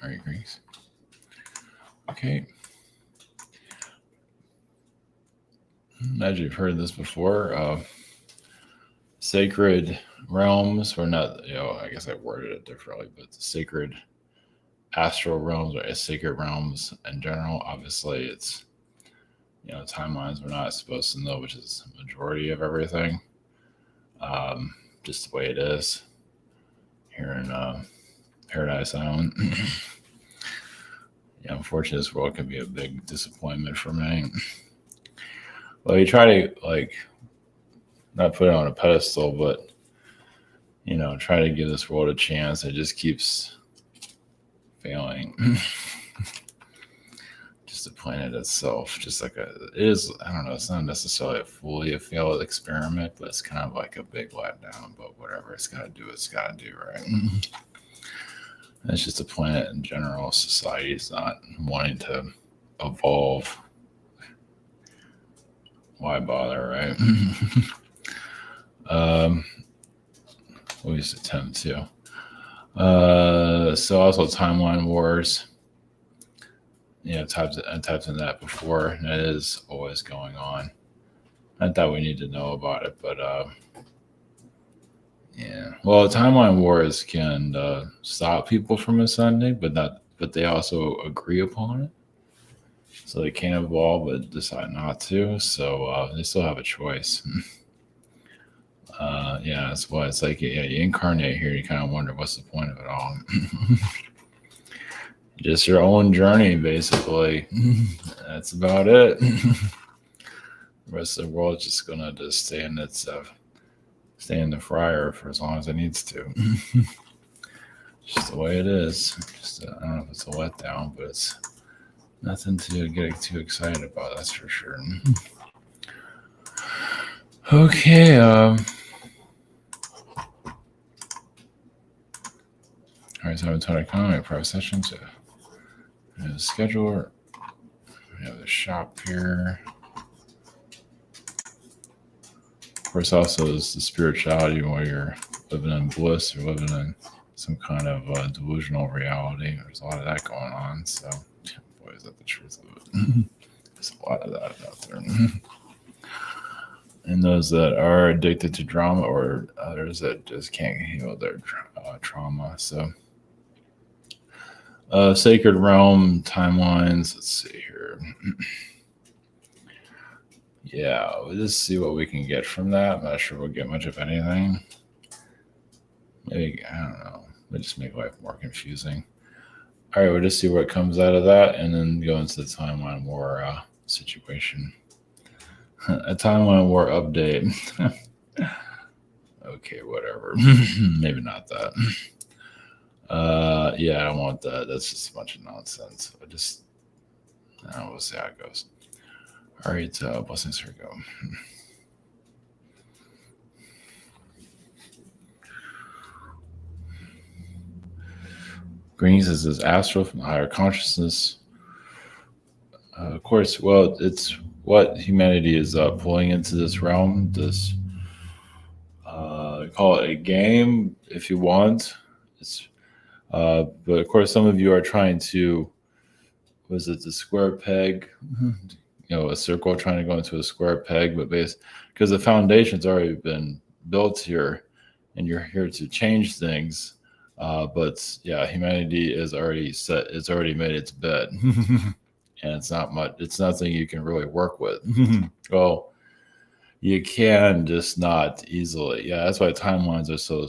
All right, Greeks. Okay. As you've heard this before, sacred realms, or not, I guess I worded it differently, but the sacred astral realms or sacred realms in general, obviously it's, timelines we're not supposed to know, which is the majority of everything. Just the way it is here in Paradise Island. Unfortunately, this world can be a big disappointment for me. Well, you try to not put it on a pedestal, but try to give this world a chance. It just keeps failing. Just the planet itself, just like it is. I don't know. It's not necessarily a failed experiment, but it's kind of like a big letdown. But whatever it's got to do, it's got to do, right? It's just the planet in general. Society is not wanting to evolve. Why bother, right? We used to attempt to. So also timeline wars. Types in that before, and it is always going on. Not that we need to know about it, but yeah. Well, timeline wars can stop people from ascending, but they also agree upon it. So they can evolve, but decide not to. So they still have a choice. That's why it's like, you incarnate here, you kind of wonder what's the point of it all. Just your own journey, basically. That's about it. The rest of the world is just gonna stay in the fryer for as long as it needs to. Just the way it is. I don't know if it's a letdown, but it's nothing to get too excited about. That's for sure. Okay. All right. So I'm talking economy private sessions. We have the schedule. We have the shop here. Of course, also is the spirituality where you're living in bliss or living in some kind of delusional reality. There's a lot of that going on. So, boy, is that the truth of it. There's a lot of that out there. And those that are addicted to drama, or others that just can't heal their trauma. So, sacred realm timelines. Let's see here. Yeah, we'll just see what we can get from that. I'm not sure we'll get much of anything. Maybe, I don't know. We'll just make life more confusing. All right, we'll just see what comes out of that and then go into the timeline war situation. A timeline war update. Okay, whatever. Maybe not that. I don't want that. That's just a bunch of nonsense. We'll see how it goes. All right, blessings. Here we go. Greens is astral from the higher consciousness. Of course, well, it's what humanity is pulling into this realm. This call it a game if you want. But of course, some of you are trying to. Was it the square peg? A circle trying to go into a square peg, but because the foundation's already been built here, and you're here to change things. But humanity is already set. It's already made its bed, and it's not much. It's nothing you can really work with. Well, you can, just not easily. Yeah, that's why timelines are so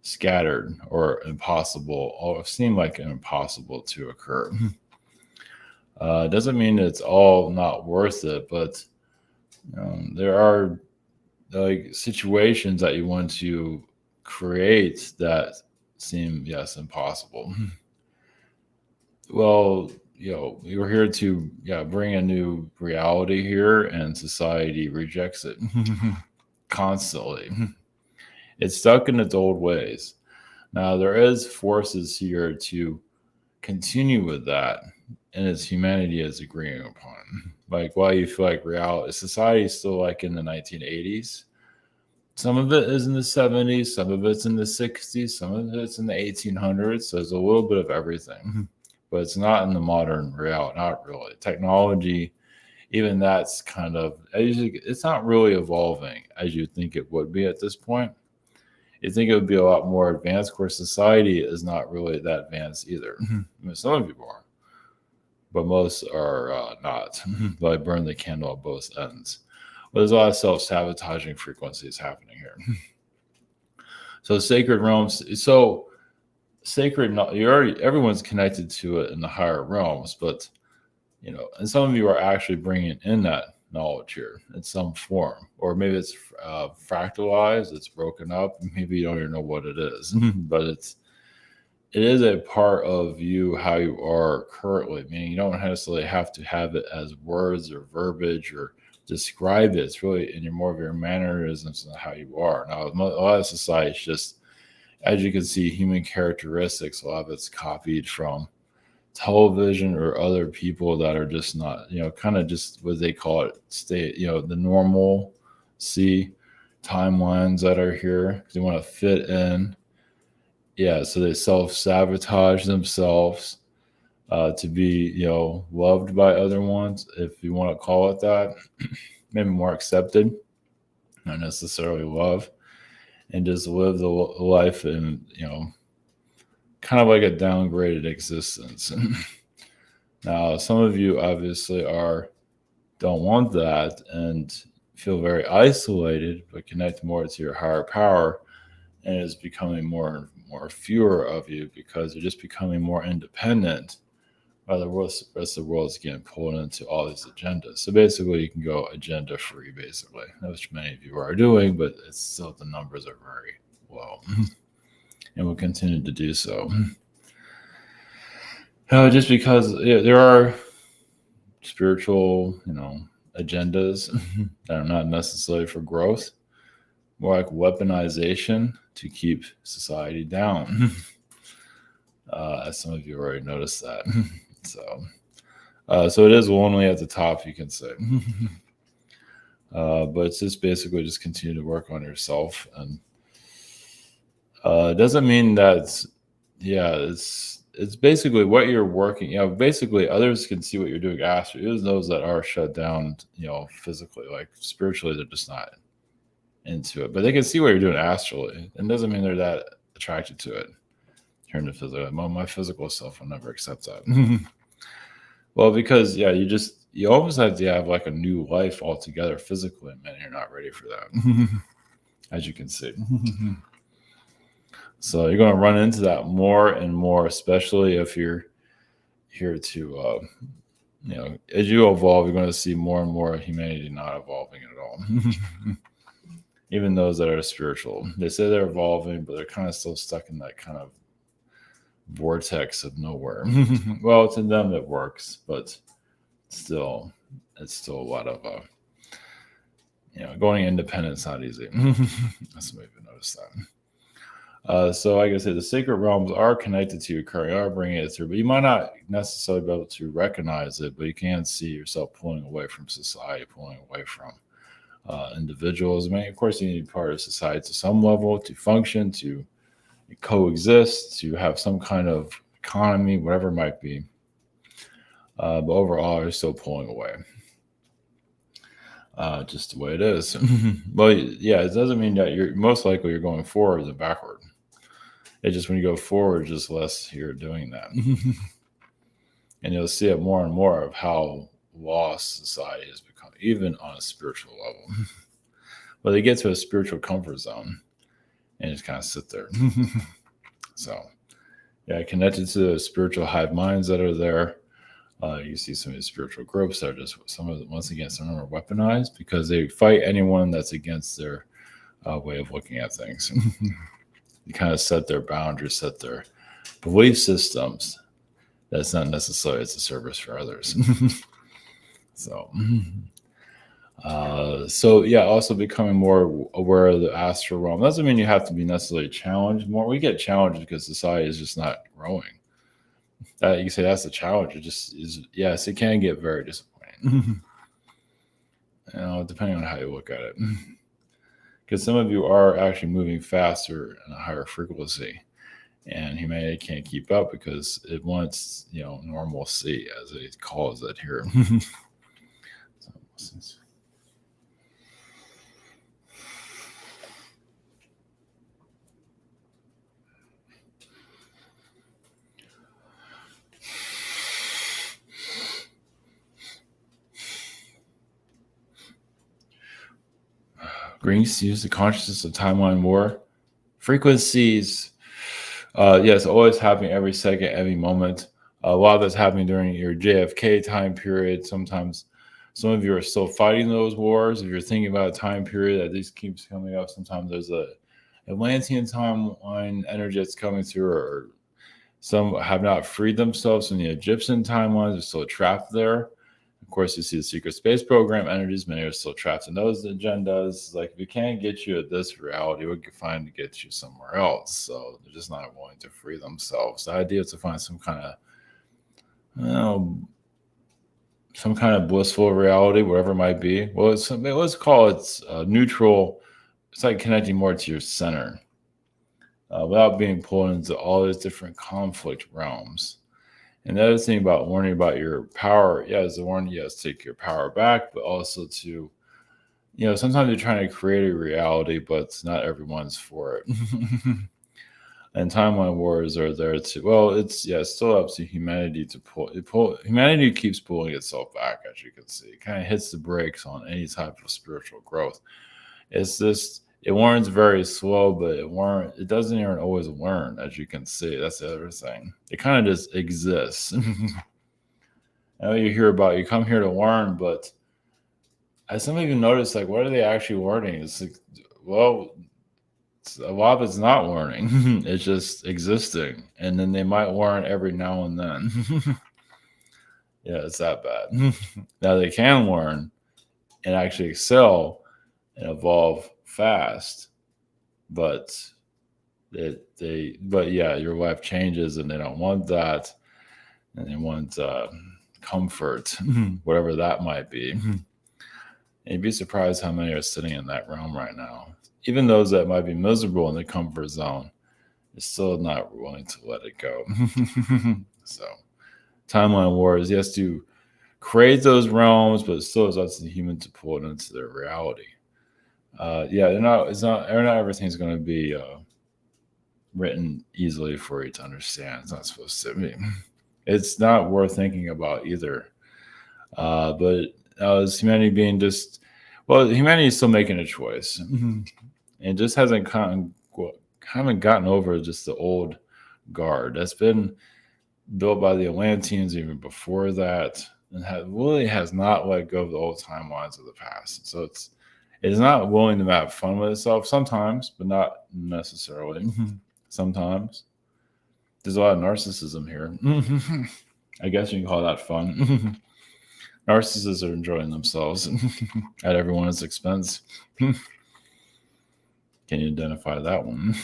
scattered or impossible, or seem like impossible to occur. Doesn't mean it's all not worth it, but there are situations that you want to create that seem impossible. Well, you're here to bring a new reality here, and society rejects it constantly. It's stuck in its old ways. Now there is forces here to continue with that, and it's humanity is agreeing upon. Like, why you feel like society is still like in the 1980s, Some of it is in the 70s, some of it's in the 60s, some of it's in the 1800s. So there's a little bit of everything, but it's not in the modern reality. Not really. Technology, even that's kind of, it's not really evolving as you think it would be at this point. You think it would be a lot more advanced. Of course, society is not really that advanced either. I mean, some of you are, but most are not. But I burn the candle at both ends. But there's a lot of self-sabotaging frequencies happening here. So sacred realms. So sacred. Everyone's connected to it in the higher realms, but and some of you are actually bringing in that knowledge here in some form, or maybe it's fractalized, it's broken up. Maybe you don't even know what it is, but it is a part of you, how you are currently. Meaning you don't necessarily have to have it as words or verbiage or describe it. It's really in more of your mannerisms and how you are. Now, a lot of society is just, as you can see, human characteristics. A lot of it's copied from television or other people that are just not, kind of just what they call it, the normal timelines that are here. They want to fit in. Yeah, so they self-sabotage themselves to be, loved by other ones, if you want to call it that. Maybe more accepted, not necessarily love, and just live the life in, kind of like a downgraded existence. Now, some of you obviously don't want that and feel very isolated, but connect more to your higher power, and it's becoming more and more fewer of you because you're just becoming more independent. While the rest of the world is getting pulled into all these agendas. So basically, you can go agenda free, basically, which many of you are doing, but it's still, the numbers are very low and will continue to do so. Just because there are spiritual, agendas that are not necessarily for growth, more like weaponization to keep society down. As some of you already noticed that. So it is lonely at the top, you can say. But it's just basically just continue to work on yourself. And it doesn't mean that, it's basically what you're working. Basically others can see what you're doing astrally. There's those that are shut down, physically, like spiritually, they're just not into it. But they can see what you're doing astrally. It doesn't mean they're that attracted to it. Here in the physical, my physical self will never accept that. Well, because you almost have to have like a new life altogether physically, and you're not ready for that, as you can see. So you're going to run into that more and more, especially if you're here to, as you evolve, you're going to see more and more humanity not evolving at all. Even those that are spiritual, they say they're evolving, but they're kind of still stuck in that kind of vortex of nowhere. Well, to them it works, but still, it's still a lot of going independent is not easy. That's maybe notice that. So like I said, the sacred realms are connected to you currently, are bringing it through, but you might not necessarily be able to recognize it, but you can see yourself pulling away from society, pulling away from individuals. I mean, of course, you need to be part of society to some level to function, to coexist, to have some kind of economy, whatever it might be. But overall, you're still pulling away. Just the way it is. Well, yeah, it doesn't mean that you're going forward than backward. It's just when you go forward, just less you're doing that. And you'll see it more and more of how lost society has become, even on a spiritual level. But they get to a spiritual comfort zone and just kind of sit there. So, connected to the spiritual hive minds that are there. You see some of these spiritual groups that are just, some of them, once again, some of them are weaponized because they fight anyone that's against their way of looking at things. You kind of set their boundaries, set their belief systems. That's not necessarily as a service for others. Also becoming more aware of the astral realm. Doesn't mean you have to be necessarily challenged more. We get challenged because society is just not growing. You can say that's the challenge. It just is. Yes, it can get very disappointing. Depending on how you look at it. because some of you are actually moving faster and a higher frequency, and humanity can't keep up because it wants, normalcy, as it calls it here. So, Greeks use the consciousness of timeline war. Frequencies, yes, always happening every second, every moment. A lot of that's happening during your JFK time period. Sometimes some of you are still fighting those wars. If you're thinking about a time period that this keeps coming up, sometimes there's a Atlantean timeline energy that's coming through, or some have not freed themselves from the Egyptian timelines, are still trapped there. Of course, you see the secret space program energies. Many are still trapped in those agendas. Like, if we can't get you at this reality, we can find to get you somewhere else. So they're just not willing to free themselves. The idea is to find some kind of blissful reality, whatever it might be. Well, let's call it neutral. It's like connecting more to your center, without being pulled into all these different conflict realms. And the other thing about warning about your power, is the warning, take your power back, but also to, sometimes you're trying to create a reality, but not everyone's for it. And timeline wars are there too. Well, it's still up to humanity to pull. Humanity keeps pulling itself back, as you can see. It kind of hits the brakes on any type of spiritual growth. It's just, it learns very slow, but it doesn't even always learn, as you can see. That's the other thing. It kind of just exists. I know you come here to learn, but as some of you notice, like, what are they actually learning? It's like, well, a lot of it's not learning. It's just existing. And then they might learn every now and then. It's that bad. Now they can learn and actually excel and evolve fast, but your life changes and they don't want that, and they want comfort, whatever that might be. And you'd be surprised how many are sitting in that realm right now. Even those that might be miserable in the comfort zone are still not willing to let it go. So timeline wars, yes, to create those realms, but it still is up to the human to pull it into their reality. Not everything's going to be written easily for you to understand. It's not supposed to be. It's not worth thinking about either. But is humanity being humanity is still making a choice, and just haven't gotten over just the old guard that's been built by the Atlanteans even before that, and has not let go of the old timelines of the past. So it is not willing to have fun with itself sometimes, but not necessarily. Sometimes there's a lot of narcissism here. I guess you can call that fun. Narcissists are enjoying themselves at everyone's expense. Can you identify that one?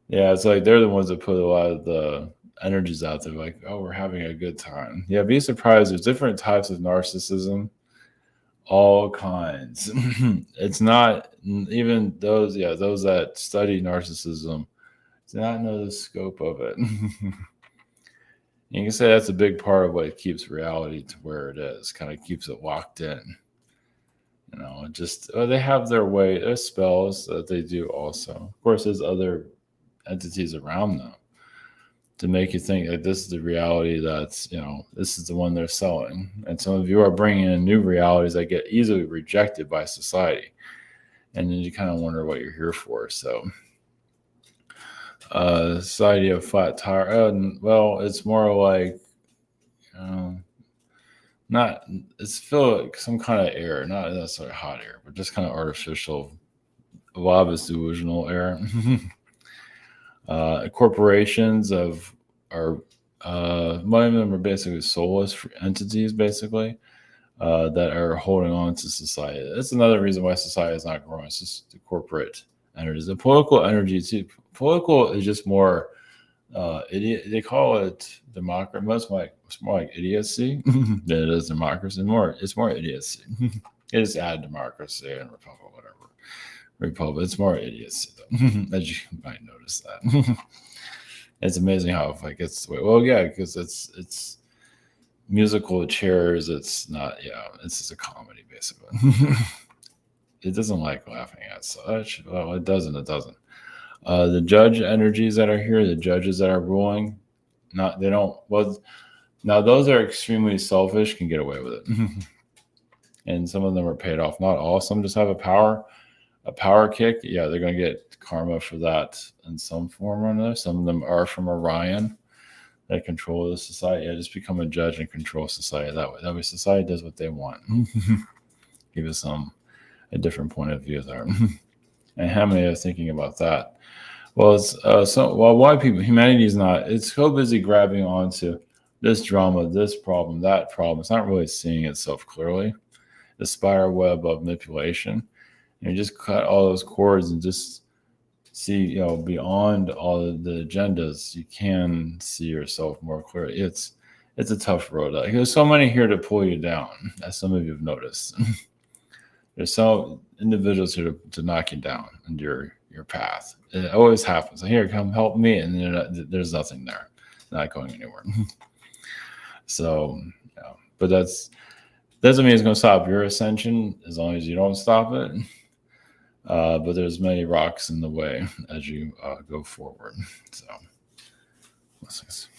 It's like they're the ones that put a lot of the energies out there, like, oh, we're having a good time. Be surprised. There's different types of narcissism, all kinds. It's not even those that study narcissism do not know the scope of it. You can say that's a big part of what keeps reality to where it is, kind of keeps it locked in. They have their way, there's spells that they do also. Of course, there's other entities around them to make you think that this is the reality that's, this is the one they're selling. And some of you are bringing in new realities that get easily rejected by society. And then you kind of wonder what you're here for. So, society of flat tire. It's more like, it's filled like some kind of air, not necessarily hot air, but just kind of artificial. A lot of it's delusional air. Corporations many of them are basically soulless entities, basically, that are holding on to society. That's another reason why society is not growing. It's just the corporate energies. The political energy, too. Political is just more idiot. They call it democracy. It's more like idiocy than it is democracy. It's more idiocy. It is add democracy and republic, whatever. Republic. It's more idiocy, though, as you might notice that. It's amazing how it gets the way. Well, yeah, because it's musical chairs. It's not. Yeah, it's just a comedy basically. It doesn't like laughing at such. Well, it doesn't. It doesn't. The judge energies that are here, the judges that are ruling, not they don't. Well, now those are extremely selfish can get away with it, and some of them are paid off. Not all. Some just have a power kick. Yeah, they're gonna get karma for that in some form or another. Some of them are from Orion that control the society. Yeah, just become a judge and control society that way. That way, society does what they want. Give us a different point of view there. And how many are thinking about that? Well, it's why humanity is not. It's so busy grabbing onto this drama, this problem, that problem. It's not really seeing itself clearly. The spider web of manipulation. And you just cut all those cords and just see, beyond all of the agendas, you can see yourself more clearly. It's a tough road. There's so many here to pull you down, as some of you have noticed. There's some individuals here to knock you down in your path. It always happens. Here, come help me, and there's nothing there. Not going anywhere. So, but doesn't mean it's going to stop your ascension as long as you don't stop it. But there's many rocks in the way as you go forward. So, blessings.